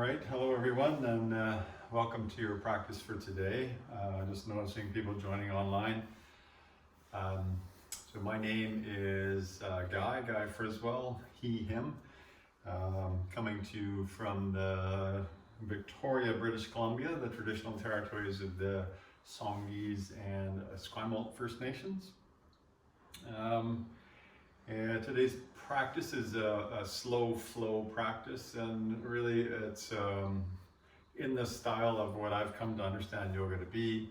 right, hello everyone, and welcome to your practice for today. Just noticing people joining online. So my name is Guy Friswell, he, him, coming to you from the Victoria, British Columbia, the traditional territories of the Songhees and Esquimalt First Nations. And today's practice is a slow flow practice, and really it's in the style of what I've come to understand yoga to be,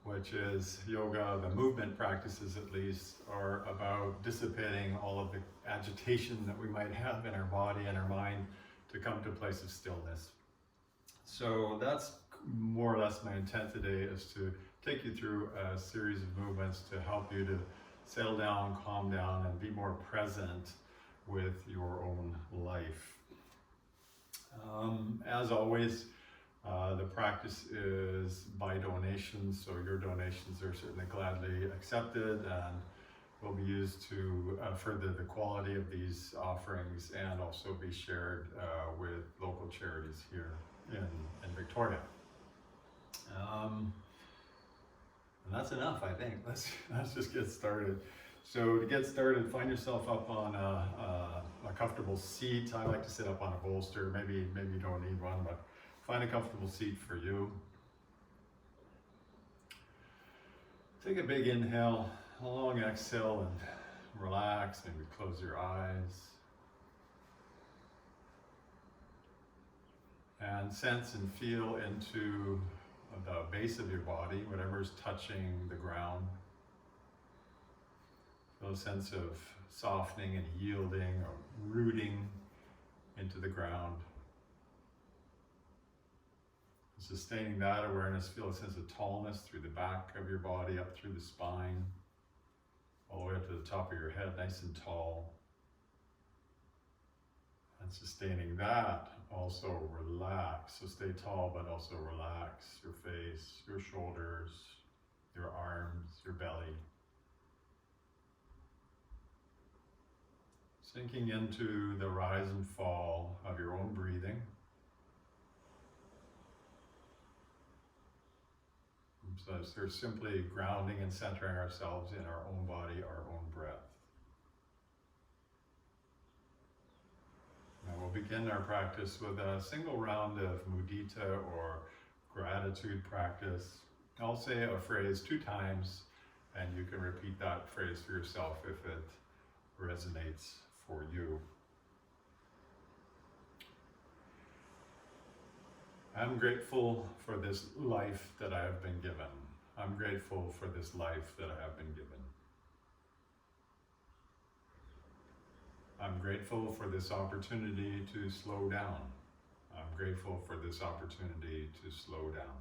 which is yoga, the movement practices at least, are about dissipating all of the agitation that we might have in our body and our mind to come to a place of stillness. So that's more or less my intent today, is to take you through a series of movements to help you to settle down, calm down, and be more present with your own life. As always, the practice is by donation, so your donations are certainly gladly accepted and will be used to further the quality of these offerings and also be shared with local charities here in Victoria. And that's enough, I think. Let's just get started. So to get started, find yourself up on a comfortable seat. I like to sit up on a bolster. Maybe you don't need one, but find a comfortable seat for you. Take a big inhale, a long exhale, and relax. Maybe close your eyes. And sense and feel into the base of your body, whatever is touching the ground. Feel a sense of softening and yielding or rooting into the ground. Sustaining that awareness, feel a sense of tallness through the back of your body, up through the spine, all the way up to the top of your head, nice and tall. And sustaining that, also relax. So stay tall, but also relax your face, your shoulders, your arms, your belly. Sinking into the rise and fall of your own breathing. So we're simply grounding and centering ourselves in our own body, our own breath. Now we'll begin our practice with a single round of mudita or gratitude practice. I'll say a phrase 2 times, and you can repeat that phrase for yourself if it resonates for you. I'm grateful for this life that I have been given. I'm grateful for this life that I have been given. I'm grateful for this opportunity to slow down. I'm grateful for this opportunity to slow down.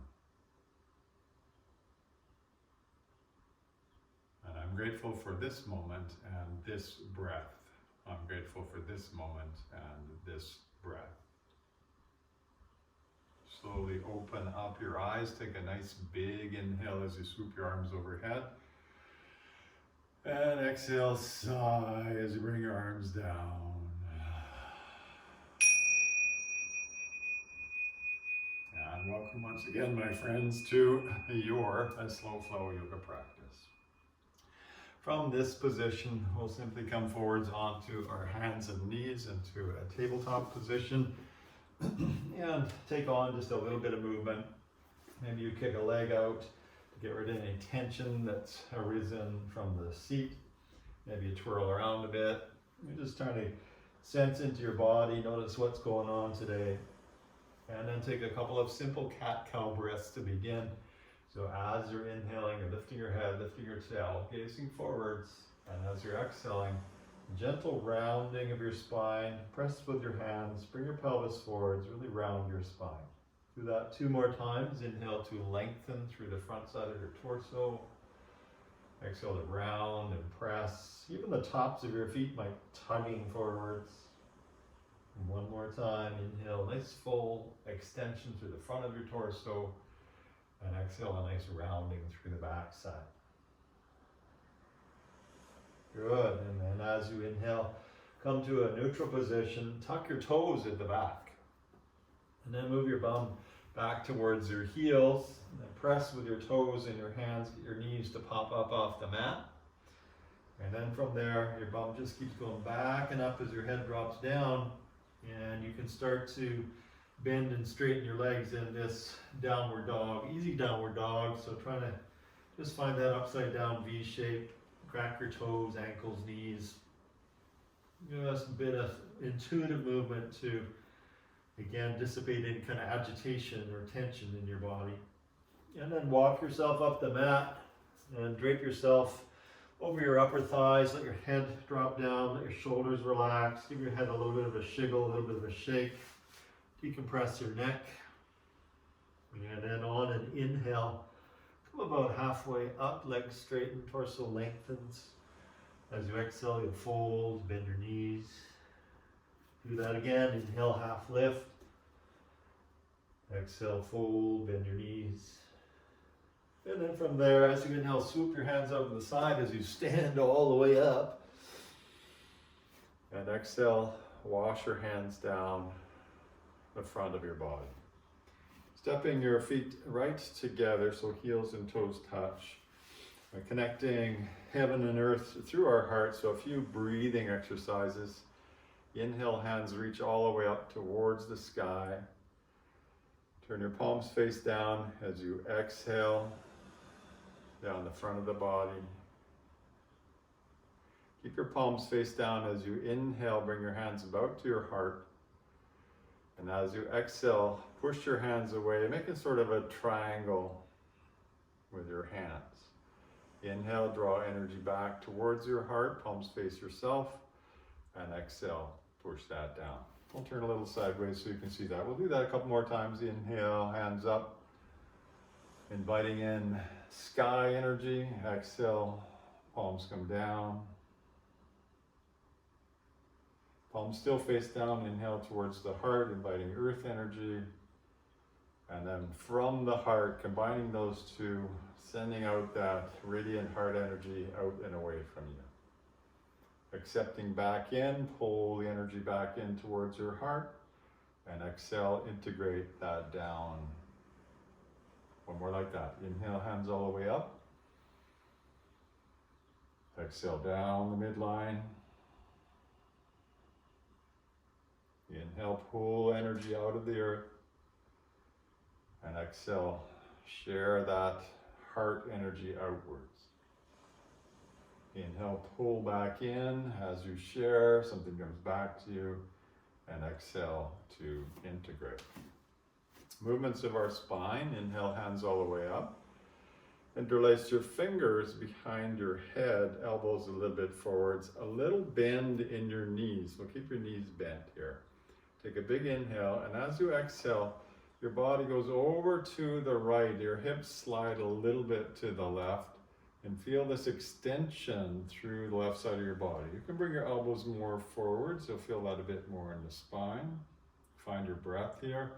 And I'm grateful for this moment and this breath. I'm grateful for this moment and this breath. Slowly open up your eyes. Take a nice big inhale as you swoop your arms overhead. And exhale, sigh as you bring your arms down. And welcome once again, my friends, to your slow flow yoga practice. From this position, we'll simply come forwards onto our hands and knees into a tabletop position and take on just a little bit of movement. Maybe you kick a leg out to get rid of any tension that's arisen from the seat. Maybe you twirl around a bit. You're just trying to sense into your body, notice what's going on today. And then take a couple of simple cat-cow breaths to begin. So as you're inhaling, you're lifting your head, lifting your tail, gazing forwards. And as you're exhaling, gentle rounding of your spine. Press with your hands, bring your pelvis forwards, really round your spine. Do that 2 more times. Inhale to lengthen through the front side of your torso. Exhale to round and press. Even the tops of your feet might tugging forwards. And 1 more time. Inhale, nice full extension through the front of your torso. And exhale, a nice rounding through the back side. Good. And then as you inhale, come to a neutral position. Tuck your toes at the back. And then move your bum back towards your heels. And then press with your toes and your hands, get your knees to pop up off the mat. And then from there, your bum just keeps going back and up as your head drops down. And you can start to bend and straighten your legs in this downward dog, easy downward dog. So trying to just find that upside down V shape, crack your toes, ankles, knees. Just a bit of intuitive movement to, again, dissipate any kind of agitation or tension in your body. And then walk yourself up the mat and drape yourself over your upper thighs. Let your head drop down, let your shoulders relax. Give your head a little bit of a shiggle, a little bit of a shake. Decompress your neck. And then on an inhale, come about halfway up, legs straighten, torso lengthens. As you exhale, you fold, bend your knees. Do that again. Inhale, half lift. Exhale, fold, bend your knees. And then from there, as you inhale, swoop your hands out to the side as you stand all the way up. And exhale, wash your hands down the front of your body. Stepping your feet right together so heels and toes touch. And connecting heaven and earth through our heart. So a few breathing exercises. Inhale, hands reach all the way up towards the sky. Turn your palms face down as you exhale down the front of the body. Keep your palms face down as you inhale, bring your hands about to your heart. And as you exhale, push your hands away, making sort of a triangle with your hands. Inhale, draw energy back towards your heart, palms face yourself, and exhale, push that down. We'll turn a little sideways so you can see that. We'll do that a couple more times. Inhale, hands up, inviting in sky energy. Exhale, palms come down. Palms still face down. Inhale towards the heart, inviting earth energy. And then from the heart, combining those two, sending out that radiant heart energy out and away from you. Accepting back in, pull the energy back in towards your heart, and exhale, integrate that down. One more like that. Inhale, hands all the way up. Exhale, down the midline. Inhale, pull energy out of the earth. And exhale, share that heart energy outwards. Inhale, pull back in. As you share, something comes back to you. And exhale to integrate. Movements of our spine. Inhale, hands all the way up. Interlace your fingers behind your head, elbows a little bit forwards. A little bend in your knees. So keep your knees bent here. Take a big inhale, and as you exhale, your body goes over to the right. Your hips slide a little bit to the left. And feel this extension through the left side of your body. You can bring your elbows more forward, so feel that a bit more in the spine. Find your breath here.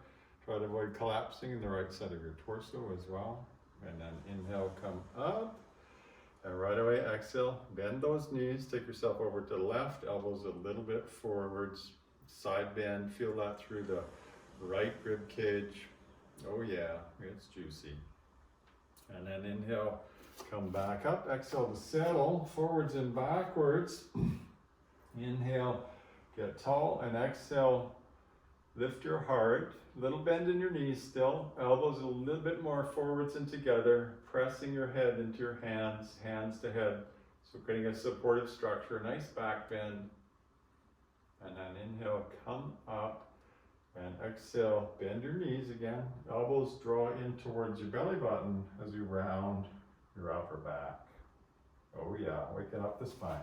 Try to avoid collapsing in the right side of your torso as well. And then inhale, come up. And right away, exhale, bend those knees. Take yourself over to the left, elbows a little bit forwards. Side bend, feel that through the right rib cage. Oh yeah, it's juicy. And then inhale, come back up. Exhale to settle, forwards and backwards. Inhale, get tall, and exhale, lift your heart. Little bend in your knees still. Elbows a little bit more forwards and together. Pressing your head into your hands, hands to head. So creating a supportive structure, nice back bend. And then inhale, come up. And exhale, bend your knees again. Elbows draw in towards your belly button as you round your upper back. Oh yeah, waking up the spine.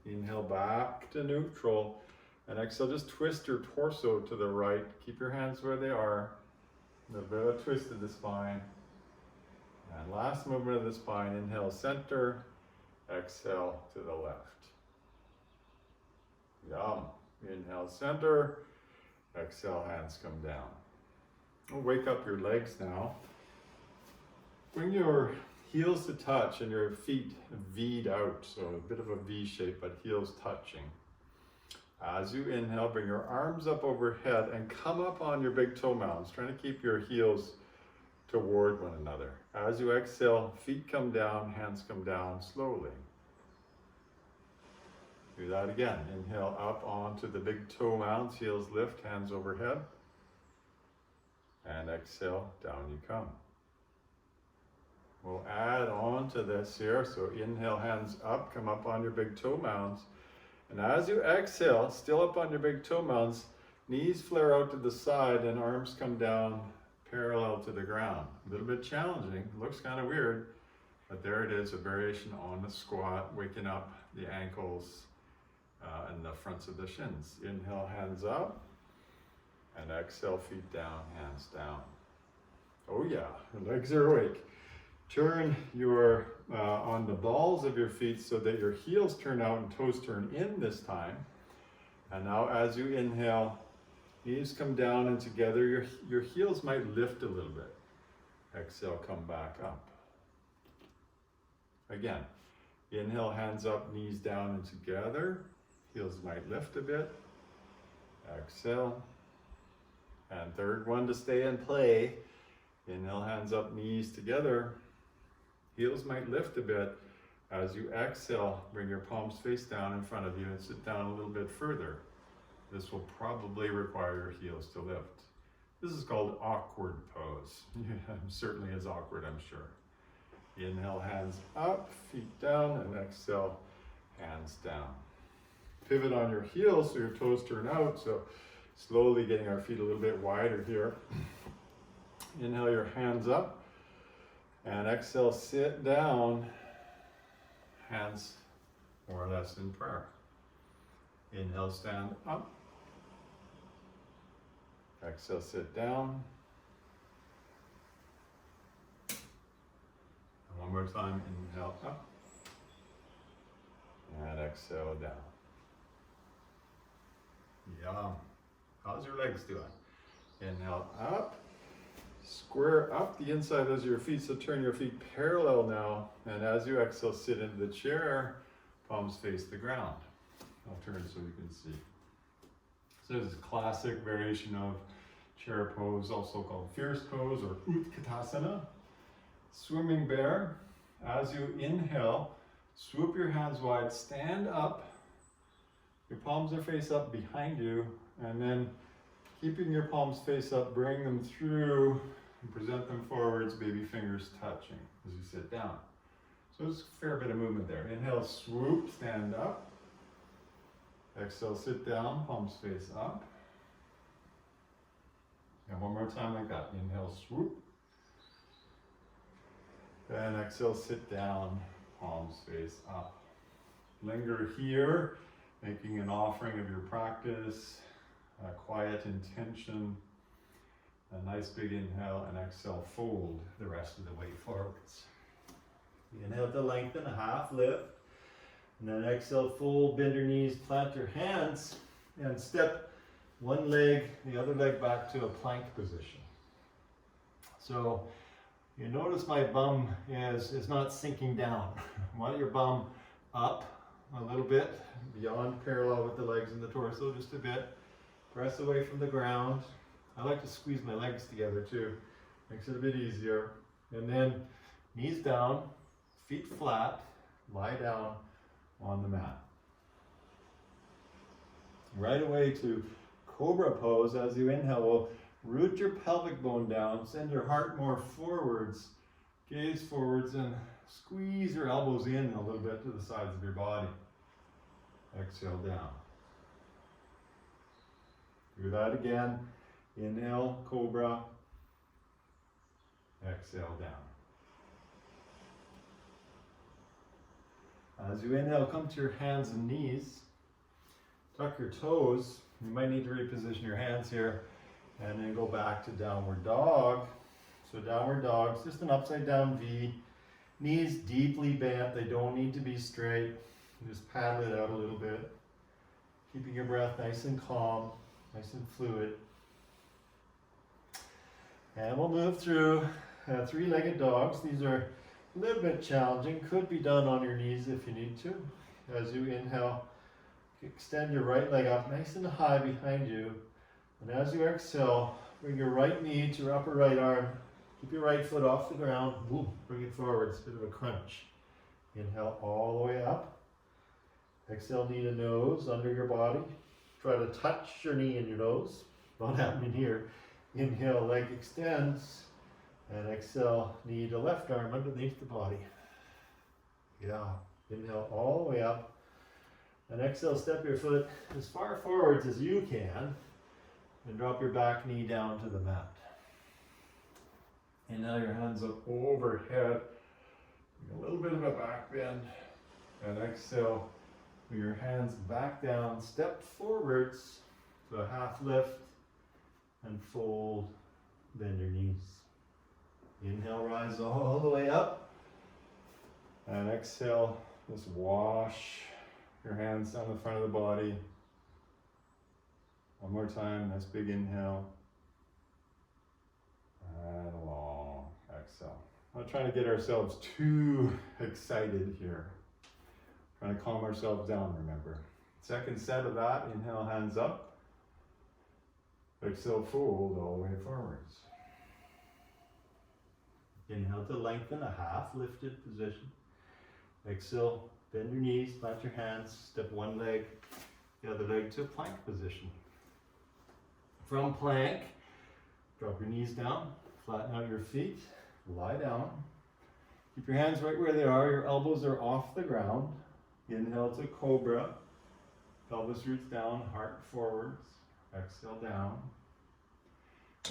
Inhale back to neutral. And exhale, just twist your torso to the right. Keep your hands where they are. A bit of a twist of the spine. And last movement of the spine, inhale center. Exhale to the left. Yum. Inhale center. Exhale, hands come down. We'll wake up your legs now. Bring your heels to touch and your feet V'd out, so a bit of a V shape, but heels touching. As you inhale, bring your arms up overhead and come up on your big toe mounds, trying to keep your heels toward one another. As you exhale, feet come down, hands come down slowly. Do that again. Inhale up onto the big toe mounds, heels lift, hands overhead. And exhale, down you come. We'll add on to this here. So inhale, hands up, come up on your big toe mounds. And as you exhale, still up on your big toe mounds, knees flare out to the side and arms come down parallel to the ground. A little bit challenging, looks kind of weird, but there it is, a variation on the squat, waking up the ankles and the fronts of the shins. Inhale, hands up, and exhale, feet down, hands down. Oh yeah, the legs are awake. Turn your on the balls of your feet so that your heels turn out and toes turn in this time. And now as you inhale, knees come down and together, your heels might lift a little bit. Exhale, come back up. Again, inhale, hands up, knees down and together. Heels might lift a bit. Exhale. And third one to stay and play. Inhale, hands up, knees together. Heels might lift a bit. As you exhale, bring your palms face down in front of you and sit down a little bit further. This will probably require your heels to lift. This is called awkward pose. Certainly is awkward, I'm sure. Inhale, hands up, feet down, and exhale, hands down. Pivot on your heels so your toes turn out. So slowly getting our feet a little bit wider here. Inhale your hands up. And exhale, sit down, hands more or less in prayer. Inhale, stand up. Exhale, sit down. And one more time, inhale up. And exhale down. Yum. How's your legs doing? Inhale up. Square up the inside of your feet, so turn your feet parallel now. And as you exhale, sit into the chair, palms face the ground. I'll turn so you can see. So this is a classic variation of chair pose, also called fierce pose or Utkatasana. Swimming bear. As you inhale, swoop your hands wide, stand up. Your palms are face up behind you, and then keeping your palms face up, bring them through and present them forwards, baby fingers touching as you sit down. So there's a fair bit of movement there. Inhale, swoop, stand up. Exhale, sit down, palms face up. And one more time like that. Inhale, swoop. And exhale, sit down, palms face up. Linger here, making an offering of your practice. A quiet intention, a nice big inhale, and exhale, fold the rest of the way forwards. Inhale to lengthen, half lift, and then exhale, fold, bend your knees, plant your hands, and step one leg, the other leg back to a plank position. So you notice my bum is not sinking down. I want your bum up a little bit, beyond parallel with the legs and the torso, just a bit. Press away from the ground. I like to squeeze my legs together too. Makes it a bit easier. And then knees down, feet flat, lie down on the mat. Right away to Cobra Pose. As you inhale, we'll root your pelvic bone down, send your heart more forwards, gaze forwards, and squeeze your elbows in a little bit to the sides of your body. Exhale down. Do that again. Inhale, Cobra. Exhale down. As you inhale, come to your hands and knees. Tuck your toes. You might need to reposition your hands here. And then go back to downward dog. So downward dog is just an upside down V. Knees deeply bent. They don't need to be straight. Just paddle it out a little bit. Keeping your breath nice and calm. Nice and fluid. And we'll move through three-legged dogs. These are a little bit challenging. Could be done on your knees if you need to. As you inhale, extend your right leg up nice and high behind you. And as you exhale, bring your right knee to your upper right arm. Keep your right foot off the ground. Ooh, bring it forward. It's a bit of a crunch. Inhale all the way up. Exhale, knee to nose under your body. Try to touch your knee and your nose. Not happening here. Inhale, leg extends. And exhale, knee to left arm underneath the body. Yeah. Inhale all the way up. And exhale, step your foot as far forwards as you can. And drop your back knee down to the mat. Inhale your hands up overhead. A little bit of a back bend. And exhale, with your hands back down, step forwards to a half lift. And fold, bend your knees. Inhale, rise all the way up. And exhale, just wash your hands down the front of the body. One more time, nice big inhale. And a long exhale. I'm not trying to get ourselves too excited here. Trying to calm ourselves down, remember. Second set of that, inhale, hands up. Exhale, fold all the way forwards. Inhale to lengthen, a half lifted position. Exhale, bend your knees, plant your hands, step one leg, the other leg to plank position. From plank, drop your knees down, flatten out your feet, lie down. Keep your hands right where they are, your elbows are off the ground. Inhale to Cobra, pelvis roots down, heart forwards. Exhale down.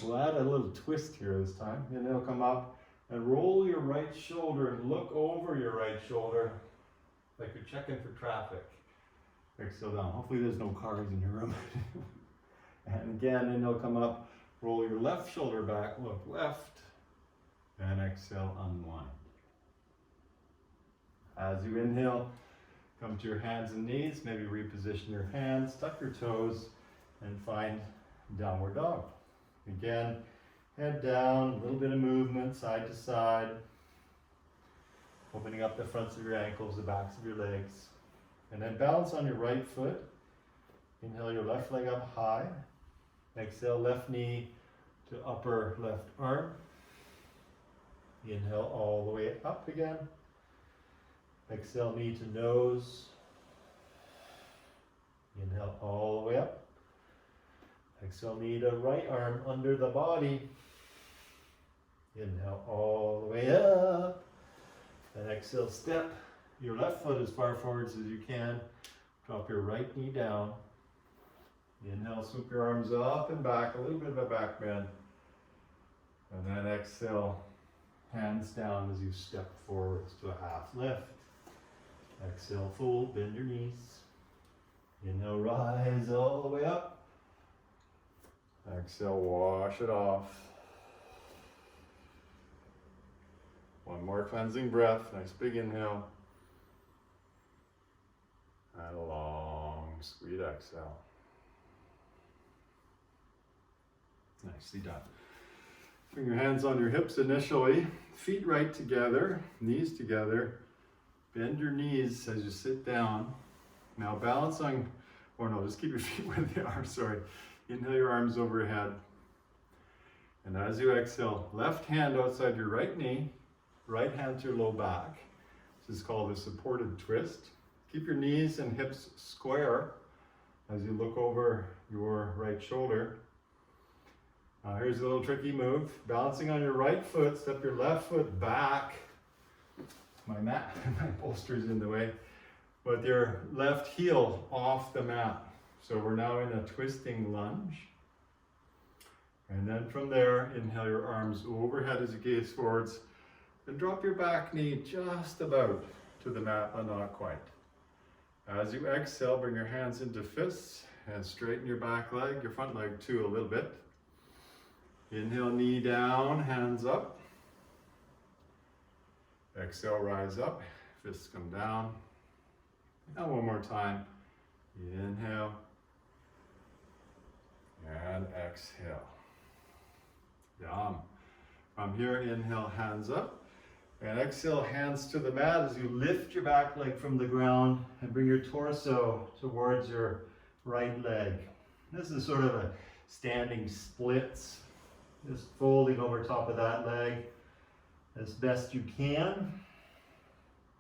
We'll add a little twist here this time. Inhale, come up and roll your right shoulder and look over your right shoulder like you're checking for traffic. Exhale down. Hopefully there's no cars in your room. And again, inhale, come up, roll your left shoulder back, look left, and exhale, unwind. As you inhale, come to your hands and knees, maybe reposition your hands, tuck your toes, and find downward dog. Again, head down, a little bit of movement side to side, opening up the fronts of your ankles, the backs of your legs, and then balance on your right foot. Inhale your left leg up high. Exhale, left knee to upper left arm. Inhale all the way up again. Exhale, knee to nose. Inhale all the way up. Exhale, knee to right arm under the body. Inhale all the way up. And exhale, step your left foot as far forwards as you can. Drop your right knee down. Inhale, swoop your arms up and back, a little bit of a back bend. And then exhale, hands down as you step forwards to a half lift. Exhale, fold, bend your knees. Inhale, rise all the way up. Exhale, wash it off. One more cleansing breath, nice big inhale. And a long, sweet exhale. Nicely done. Bring your hands on your hips initially, feet right together, knees together. Bend your knees as you sit down. Now balance on, or no, just keep your feet where they are, sorry. Inhale your arms overhead. And as you exhale, left hand outside your right knee, right hand to your low back. This is called a supported twist. Keep your knees and hips square as you look over your right shoulder. Here's a little tricky move. Balancing on your right foot, step your left foot back. My bolster's in the way. With your left heel off the mat. So we're now in a twisting lunge. And then from there, inhale your arms overhead as you gaze forwards. And drop your back knee just about to the mat, but not quite. As you exhale, bring your hands into fists and straighten your back leg, your front leg too a little bit. Inhale, knee down, hands up. Exhale, rise up, fists come down. And one more time. Inhale. And exhale. Yum. From here, inhale, hands up. And exhale, hands to the mat as you lift your back leg from the ground and bring your torso towards your right leg. This is sort of a standing splits, just folding over top of that leg as best you can.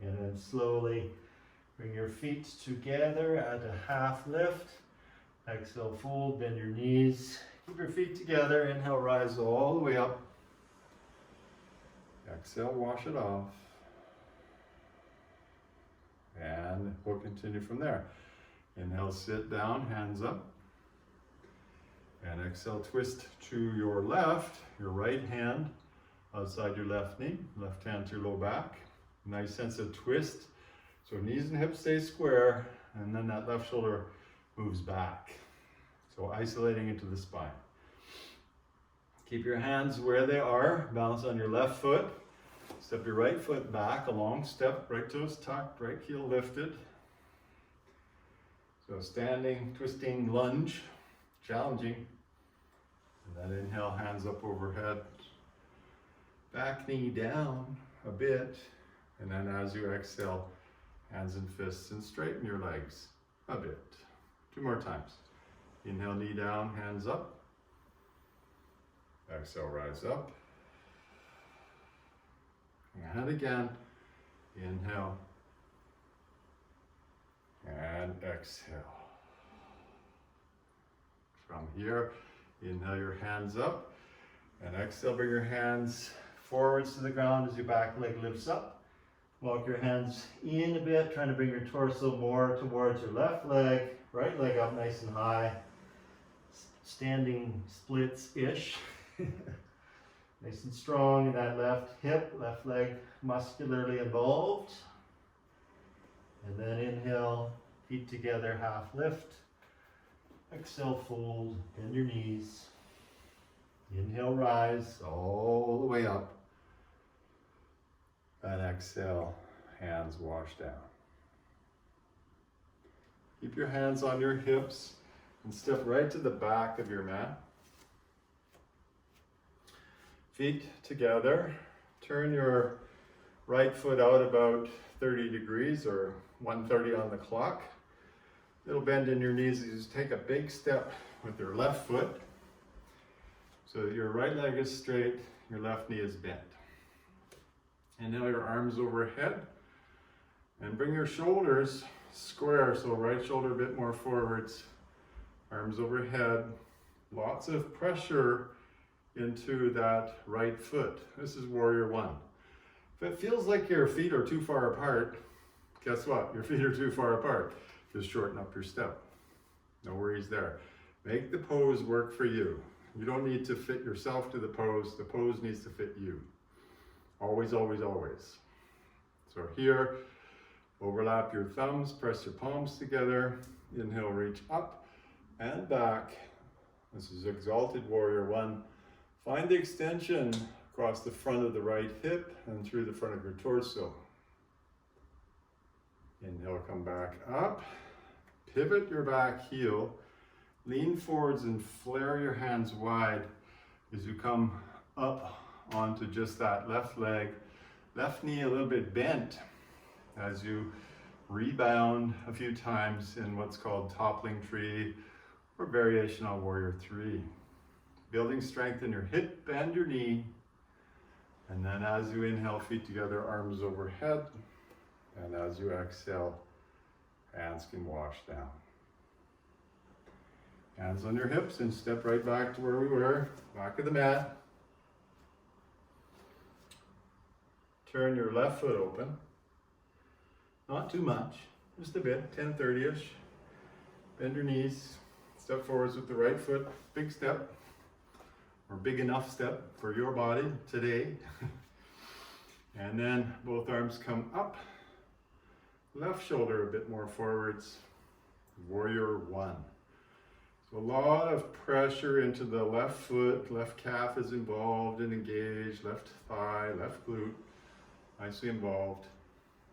And then slowly bring your feet together at a half lift. Exhale, fold, bend your knees. Keep your feet together. Inhale, rise all the way up. Exhale, wash it off. And we'll continue from there. Inhale, sit down, hands up. And exhale, twist to your left, your right hand outside your left knee, left hand to your low back. Nice sense of twist. So knees and hips stay square, and then that left shoulder moves back. So isolating into the spine. Keep your hands where they are, balance on your left foot. Step your right foot back, a long step, right toes tucked, right heel lifted. So standing, twisting lunge, challenging. And then inhale, hands up overhead. Back knee down a bit. And then as you exhale, hands and fists, and straighten your legs a bit. 2 more times. Inhale, knee down, hands up. Exhale, rise up. And again, inhale. And exhale. From here, inhale your hands up. And exhale, bring your hands forwards to the ground as your back leg lifts up. Walk your hands in a bit, trying to bring your torso more towards your left leg. Right leg up nice and high. Standing splits-ish. Nice and strong in that left hip, left leg muscularly involved. And then inhale, feet together, half lift. Exhale, fold, bend your knees. Inhale, rise all the way up. And exhale, hands wash down. Keep your hands on your hips and step right to the back of your mat. Feet together. Turn your right foot out about 30 degrees or 130 on the clock. Little bend in your knees as you just take a big step with your left foot so that your right leg is straight, your left knee is bent. And now your arms overhead and bring your shoulders square, so right shoulder a bit more forwards, arms overhead, lots of pressure into that right foot. This is Warrior One. If it feels like your feet are too far apart, guess what? Your feet are too far apart. Just shorten up your step. No worries there. Make the pose work for you. You don't need to fit yourself to the pose. The pose needs to fit you. Always, always, always. So here, overlap your thumbs, press your palms together. Inhale, reach up and back. This is Exalted Warrior One. Find the extension across the front of the right hip and through the front of your torso. Inhale, come back up. Pivot your back heel. Lean forwards and flare your hands wide as you come up onto just that left leg. Left knee a little bit bent as you rebound a few times in what's called toppling tree or variation on Warrior Three. Building strength in your hip and your knee. And then as you inhale, feet together, arms overhead. And as you exhale, hands can wash down. Hands on your hips and step right back to where we were, back of the mat. Turn your left foot open. Not too much, just a bit, 10-30-ish. Bend your knees, step forwards with the right foot, big step, or big enough step for your body today. And then both arms come up. Left shoulder a bit more forwards. Warrior One. So a lot of pressure into the left foot. Left calf is involved and engaged. Left thigh, left glute, nicely involved.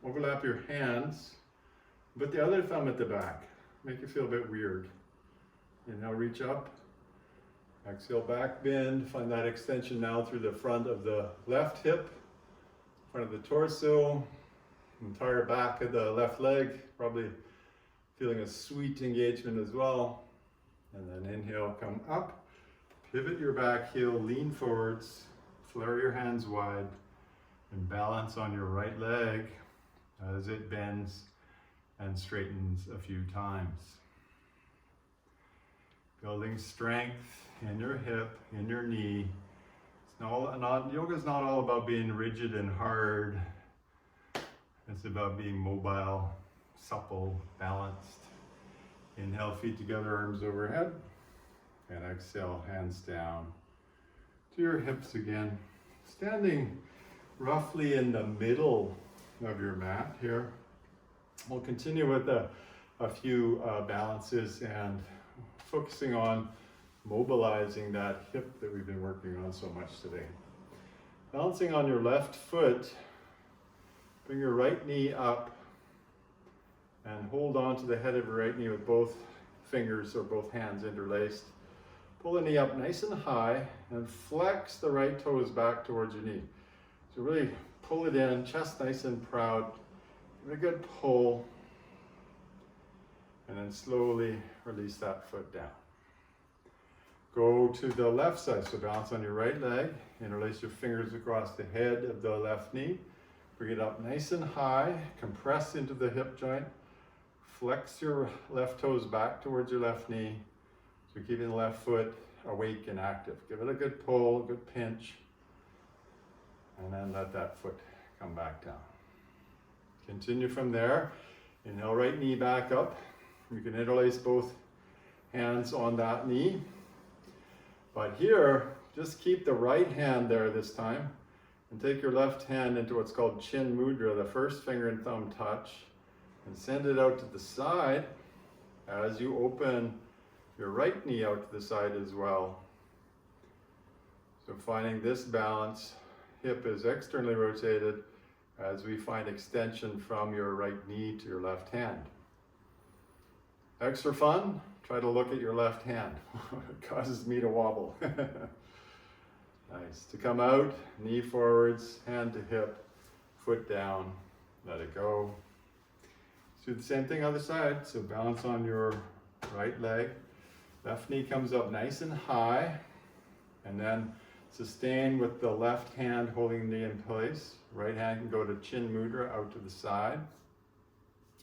Overlap your hands. Put the other thumb at the back. Make it feel a bit weird. Inhale, reach up. Exhale, back bend. Find that extension now through the front of the left hip. front of the torso, entire back of the left leg, probably feeling a sweet engagement as well. And then inhale, come up, pivot your back heel, lean forwards, flare your hands wide, and balance on your right leg as it bends and straightens a few times. Building strength in your hip, in your knee. Yoga is not all about being rigid and hard. It's about being mobile, supple, balanced. Inhale, feet together, arms overhead. And exhale, hands down to your hips again. Standing roughly in the middle of your mat here. We'll continue with a few balances and focusing on mobilizing that hip that we've been working on so much today. Balancing on your left foot, bring your right knee up and hold on to the head of your right knee with both fingers or both hands interlaced. Pull the knee up nice and high and flex the right toes back towards your knee. So really pull it in, chest nice and proud. Give it a good pull. And then slowly release that foot down. Go to the left side, so balance on your right leg. Interlace your fingers across the head of the left knee. Bring it up nice and high. Compress into the hip joint. Flex your left toes back towards your left knee. So keeping the left foot awake and active. Give it a good pull, a good pinch. And then let that foot come back down. Continue from there. Inhale, right knee back up. You can interlace both hands on that knee. But here, just keep the right hand there this time and take your left hand into what's called chin mudra, the first finger and thumb touch, and send it out to the side as you open your right knee out to the side as well. So finding this balance, hip is externally rotated as we find extension from your right knee to your left hand. Extra fun, try to look at your left hand. It causes me to wobble. Nice. To come out, knee forwards, hand to hip, foot down, let it go. Let's do the same thing other side. So balance on your right leg. Left knee comes up nice and high. And then sustain with the left hand holding the knee in place. Right hand can go to chin mudra out to the side.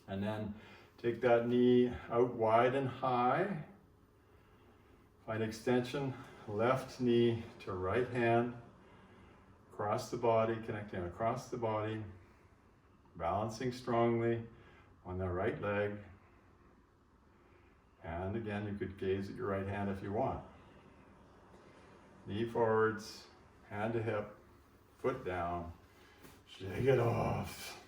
And then take that knee out wide and high. Find extension, left knee to right hand, across the body, connecting across the body, balancing strongly on the right leg. And again, you could gaze at your right hand if you want. Knee forwards, hand to hip, foot down, shake it off.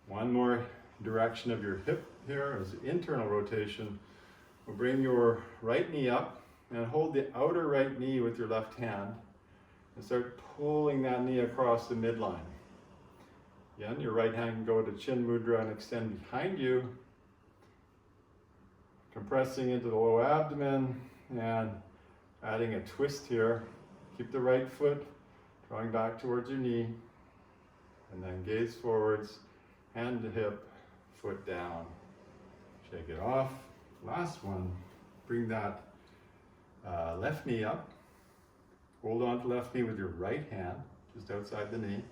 One more direction of your hip here is internal rotation. We'll bring your right knee up and hold the outer right knee with your left hand and start pulling that knee across the midline. Again, your right hand can go to chin mudra and extend behind you, compressing into the low abdomen and adding a twist here. Keep the right foot drawing back towards your knee and then gaze forwards, hand to hip, foot down, shake it off. Last one, bring that left knee up, hold on to left knee with your right hand, just outside the knee,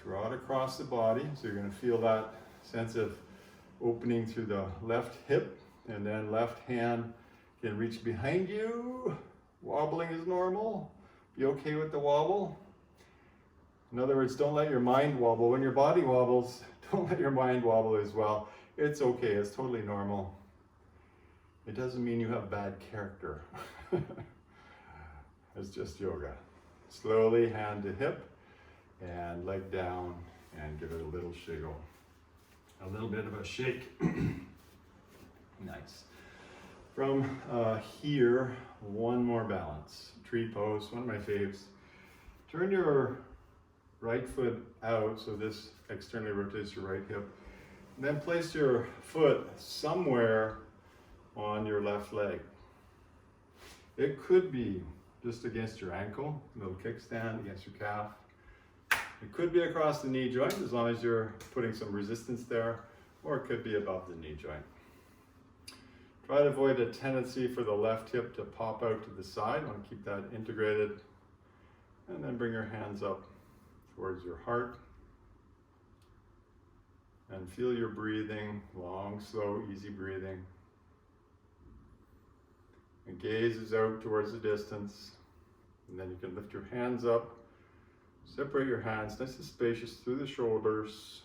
draw it across the body, so you're going to feel that sense of opening through the left hip, and then left hand can reach behind you, wobbling is normal, be okay with the wobble. In other words, don't let your mind wobble. When your body wobbles, don't let your mind wobble as well. It's okay, it's totally normal. It doesn't mean you have bad character. It's just yoga. Slowly, hand to hip and leg down and give it a little shiggle. A little bit of a shake. Nice. From here, one more balance. Tree pose, one of my faves. Turn your right foot out, so this externally rotates your right hip. And then place your foot somewhere on your left leg. It could be just against your ankle, a little kickstand against your calf. It could be across the knee joint as long as you're putting some resistance there, or it could be above the knee joint. Try to avoid a tendency for the left hip to pop out to the side. You want to keep that integrated. And then bring your hands up towards your heart. And feel your breathing, long, slow, easy breathing. And gaze is out towards the distance. And then you can lift your hands up. Separate your hands nice and spacious through the shoulders.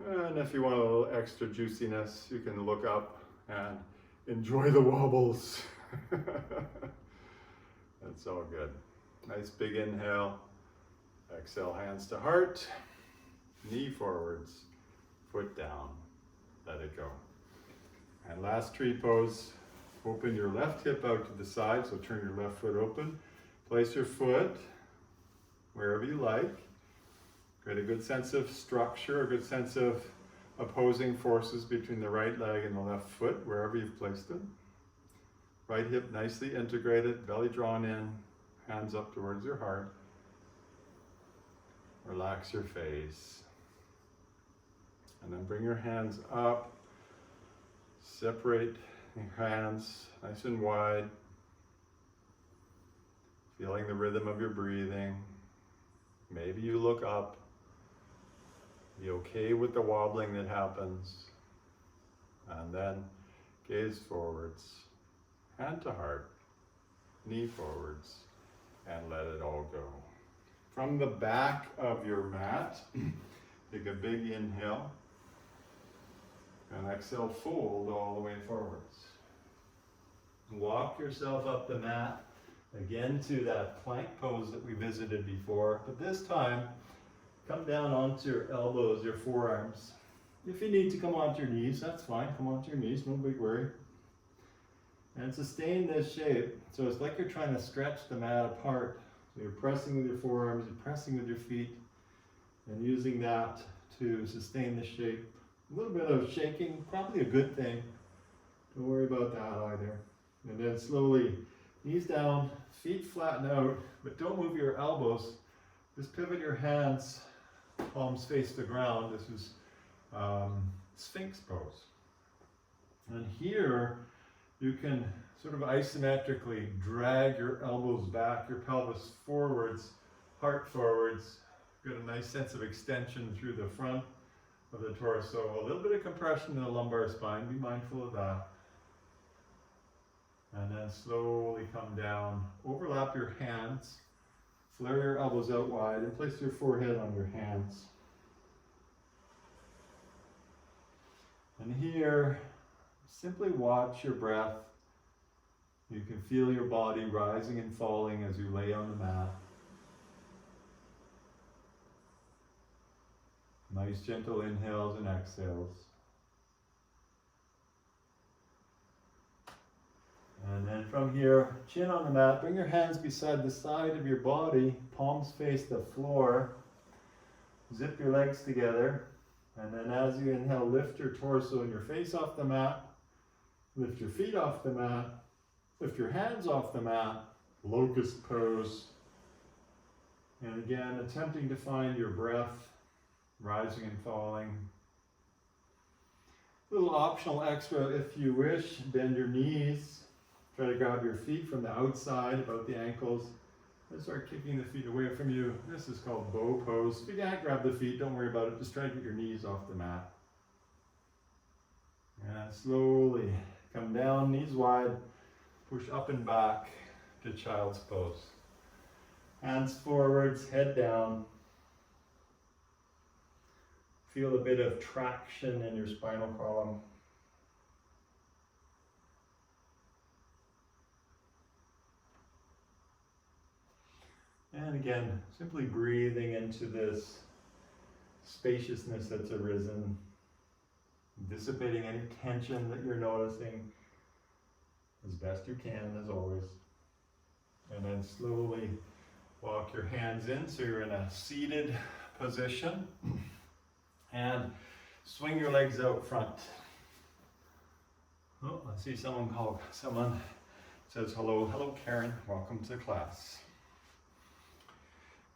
And if you want a little extra juiciness, you can look up and enjoy the wobbles. That's all good. Nice big inhale. Exhale, hands to heart. Knee forwards, foot down. Let it go. And last tree pose. Open your left hip out to the side, so turn your left foot open. Place your foot wherever you like. Get a good sense of structure, a good sense of opposing forces between the right leg and the left foot, wherever you've placed it. Right hip nicely integrated, belly drawn in, hands up towards your heart. Relax your face. And then bring your hands up. Separate your hands nice and wide. Feeling the rhythm of your breathing. Maybe you look up. Be okay with the wobbling that happens. And then gaze forwards, hand to heart, knee forwards, and let it all go. From the back of your mat, take a big inhale, and exhale, fold all the way forwards. Walk yourself up the mat, again to that plank pose that we visited before, but this time, come down onto your elbows, your forearms. If you need to come onto your knees, that's fine. Come onto your knees, no big worry. And sustain this shape. So it's like you're trying to stretch the mat apart. So you're pressing with your forearms, you're pressing with your feet, and using that to sustain the shape. A little bit of shaking, probably a good thing. Don't worry about that either. And then slowly, knees down, feet flatten out, but don't move your elbows. Just pivot your hands, palms face the ground. This is Sphynx Pose. And here, you can sort of isometrically drag your elbows back, your pelvis forwards, heart forwards. Get a nice sense of extension through the front of the torso. A little bit of compression in the lumbar spine. Be mindful of that. And then slowly come down. Overlap your hands. Flare your elbows out wide and place your forehead on your hands. And here, simply watch your breath. You can feel your body rising and falling as you lay on the mat. Nice gentle inhales and exhales. And then from here, chin on the mat, bring your hands beside the side of your body, palms face the floor. Zip your legs together. And then as you inhale, lift your torso and your face off the mat. Lift your feet off the mat. Lift your hands off the mat. Locust pose. And again, attempting to find your breath, rising and falling. A little optional extra if you wish, bend your knees. Try to grab your feet from the outside, about the ankles, and start kicking the feet away from you. This is called bow pose. If you can't grab the feet, don't worry about it. Just try to get your knees off the mat. And slowly come down, knees wide, push up and back to child's pose. Hands forwards, head down. Feel a bit of traction in your spinal column. And again, simply breathing into this spaciousness that's arisen, dissipating any tension that you're noticing as best you can, as always. And then slowly walk your hands in so you're in a seated position. And swing your legs out front. Oh, I see someone says hello. Hello, Karen. Welcome to class.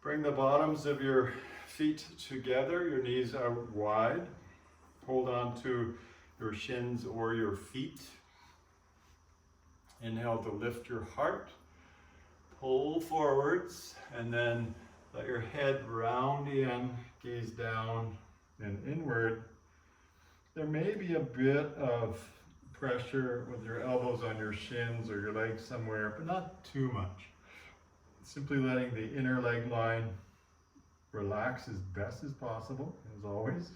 Bring the bottoms of your feet together, your knees out wide. Hold on to your shins or your feet. Inhale to lift your heart. Pull forwards, and then let your head round in, gaze down and inward. There may be a bit of pressure with your elbows on your shins or your legs somewhere, but not too much. Simply letting the inner leg line relax as best as possible, as always.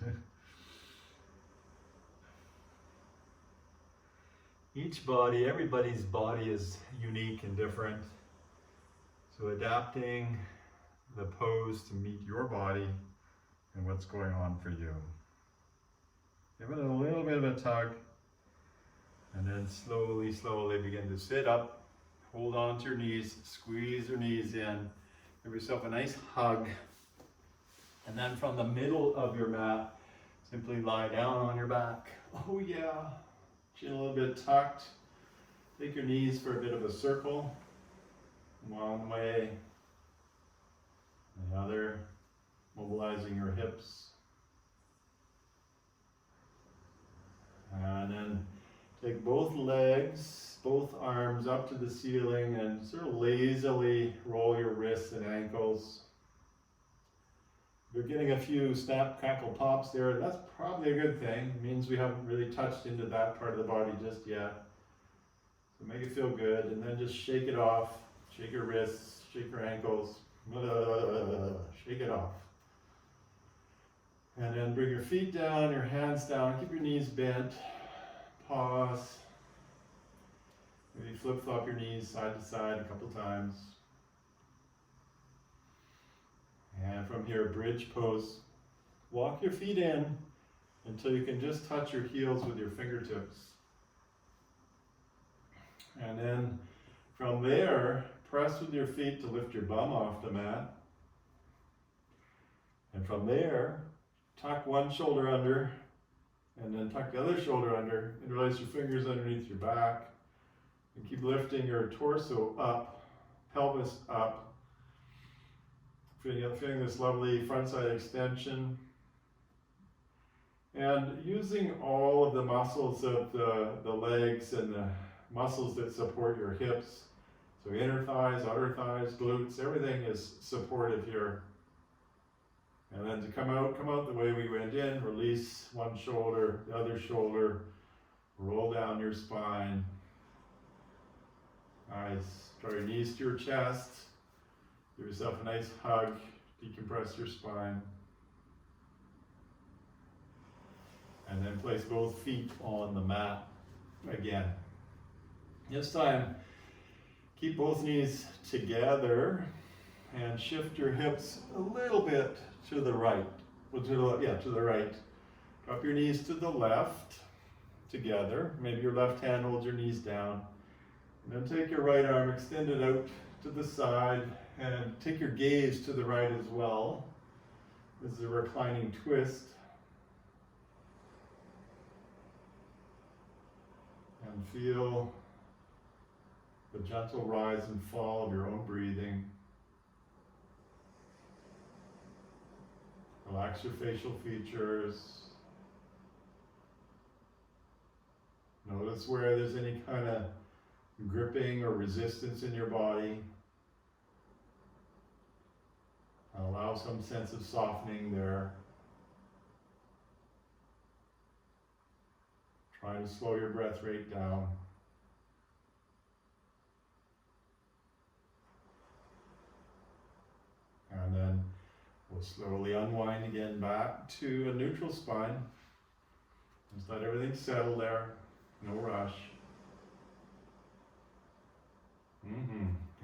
Everybody's body is unique and different. So adapting the pose to meet your body and what's going on for you. Give it a little bit of a tug, and then slowly, slowly begin to sit up. Hold on to your knees, squeeze your knees in. Give yourself a nice hug. And then from the middle of your mat, simply lie down on your back. Oh yeah. Chin a little bit tucked. Take your knees for a bit of a circle. One way. The other. Mobilizing your hips. And then take both legs, both arms up to the ceiling and sort of lazily roll your wrists and ankles. If you're getting a few snap, crackle, pops there, that's probably a good thing. It means we haven't really touched into that part of the body just yet. So make it feel good, and then just shake it off. Shake your wrists, shake your ankles, shake it off. And then bring your feet down, your hands down, keep your knees bent. Pause. Maybe flip-flop your knees side to side a couple times. And from here, bridge pose. Walk your feet in until you can just touch your heels with your fingertips. And then from there, press with your feet to lift your bum off the mat. And from there, tuck one shoulder under, and then tuck the other shoulder under. Interlace your fingers underneath your back. And keep lifting your torso up, pelvis up. Feeling this lovely front side extension. And using all of the muscles of the legs and the muscles that support your hips. So inner thighs, outer thighs, glutes, everything is supportive here. And then to come out the way we went in, release one shoulder, the other shoulder, roll down your spine. Nice. Draw your knees to your chest. Give yourself a nice hug, decompress your spine. And then place both feet on the mat again. This time, keep both knees together and shift your hips a little bit to the right. To the right. Drop your knees to the left together. Maybe your left hand holds your knees down. And then take your right arm, extend it out to the side, and take your gaze to the right as well. This is a reclining twist. And feel the gentle rise and fall of your own breathing. Relax your facial features. Notice where there's any kind of gripping or resistance in your body. Allow some sense of softening there. Try to slow your breath rate down. And then we'll slowly unwind again back to a neutral spine. Just let everything settle there. No rush.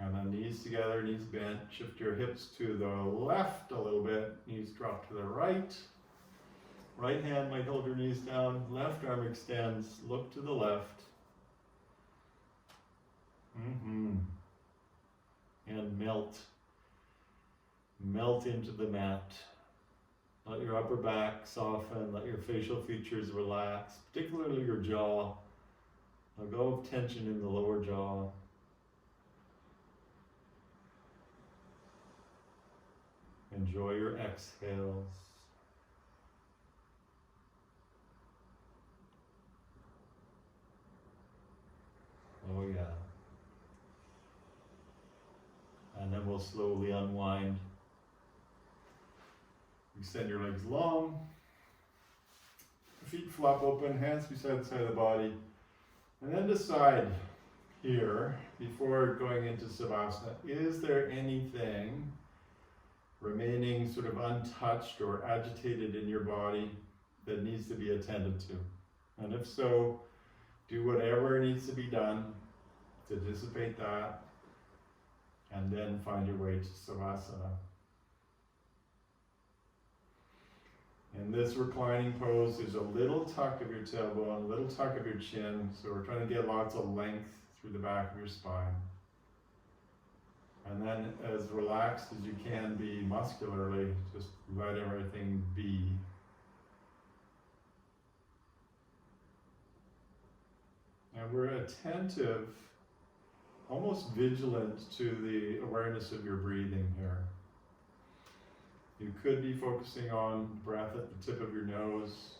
And then knees together, knees bent. Shift your hips to the left a little bit. Knees drop to the right. Right hand might hold your knees down. Left arm extends. Look to the left. And melt. Melt into the mat. Let your upper back soften. Let your facial features relax, particularly your jaw. Let go of tension in the lower jaw. Enjoy your exhales. Oh yeah. And then we'll slowly unwind. Extend your legs long. Feet flop open, hands beside the side of the body. And then decide here, before going into Savasana, is there anything remaining sort of untouched or agitated in your body that needs to be attended to? And if so, do whatever needs to be done to dissipate that, and then find your way to Savasana. In this reclining pose, there's a little tuck of your tailbone, a little tuck of your chin, so we're trying to get lots of length through the back of your spine. And then as relaxed as you can be muscularly, just let everything be. And we're attentive, almost vigilant to the awareness of your breathing here. You could be focusing on breath at the tip of your nose,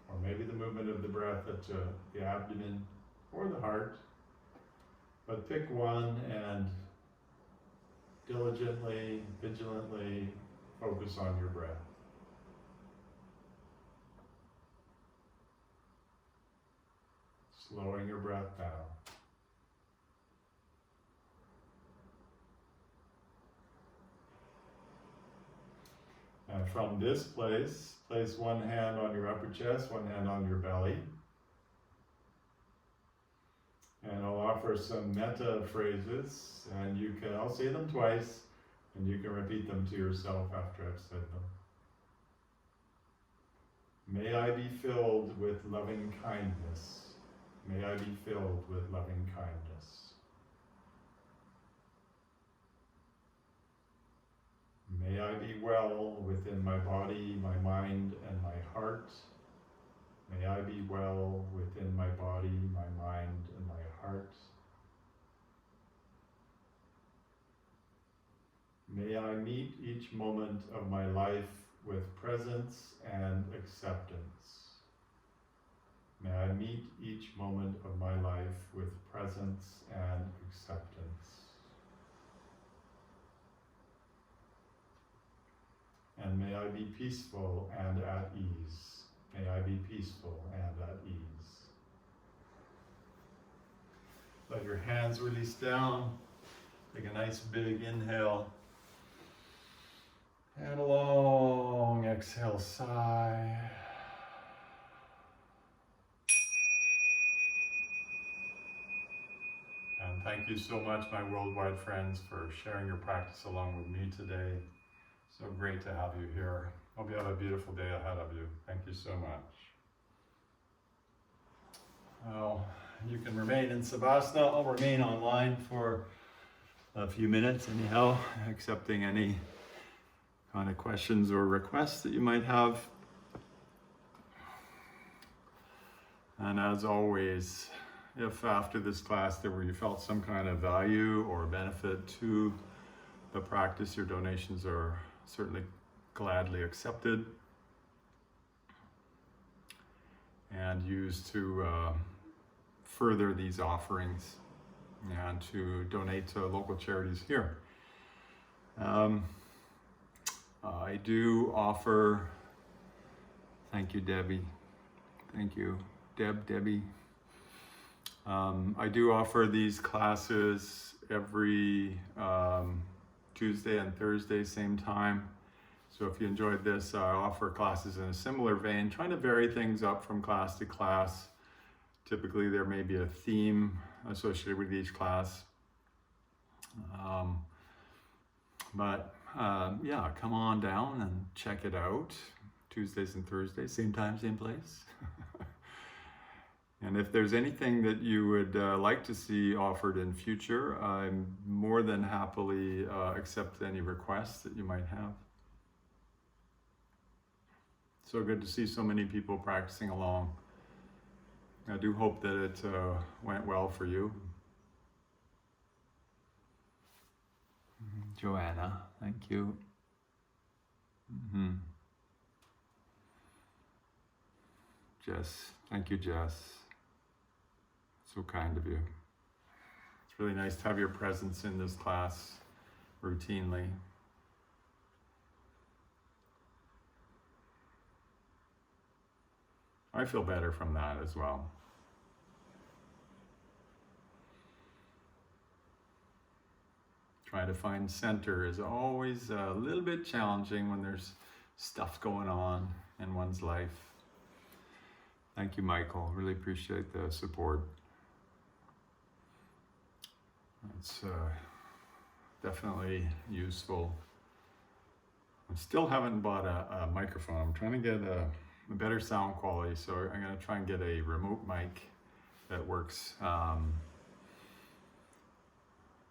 or maybe the movement of the breath at the abdomen or the heart. But pick one and diligently, vigilantly focus on your breath. Slowing your breath down. And from this place, place one hand on your upper chest, one hand on your belly. And I'll offer some metta phrases, and I'll say them twice, and you can repeat them to yourself after I've said them. May I be filled with loving kindness. May I be filled with loving kindness. May I be well within my body, my mind, and my heart. May I be well within my body, my mind, and my heart. May I meet each moment of my life with presence and acceptance. May I meet each moment of my life with presence and acceptance. And may I be peaceful and at ease. May I be peaceful and at ease. Let your hands release down. Take a nice big inhale. And a long exhale, sigh. And thank you so much, my worldwide friends, for sharing your practice along with me today. So great to have you here. Hope you have a beautiful day ahead of you. Thank you so much. Well, you can remain in Savasana. I'll remain online for a few minutes anyhow, accepting any kind of questions or requests that you might have. And as always, if after this class you felt some kind of value or benefit to the practice, your donations are certainly gladly accepted and used to further these offerings and to donate to local charities here. I do offer, thank you Debbie, thank you Debbie. I do offer these classes every Tuesday and Thursday, same time. So if you enjoyed this, I offer classes in a similar vein, trying to vary things up from class to class. Typically there may be a theme associated with each class. Yeah, come on down and check it out. Tuesdays and Thursdays, same time, same place. And if there's anything that you would like to see offered in future, I'm more than happily accept any requests that you might have. So good to see so many people practicing along. I do hope that it went well for you. Joanna, thank you. Mm-hmm. Jess, thank you, Jess. So kind of you. It's really nice to have your presence in this class routinely. I feel better from that as well. Trying to find center is always a little bit challenging when there's stuff going on in one's life. Thank you, Michael. Really appreciate the support. It's definitely useful. I still haven't bought a microphone. I'm trying to get a better sound quality, so I'm going to try and get a remote mic that works so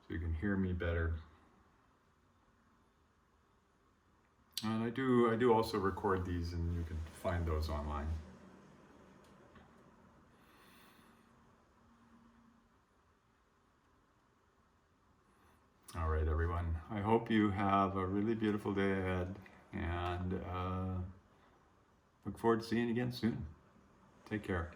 you can hear me better. And I do also record these, and you can find those online. All right, everyone. I hope you have a really beautiful day ahead, and look forward to seeing you again soon. Take care.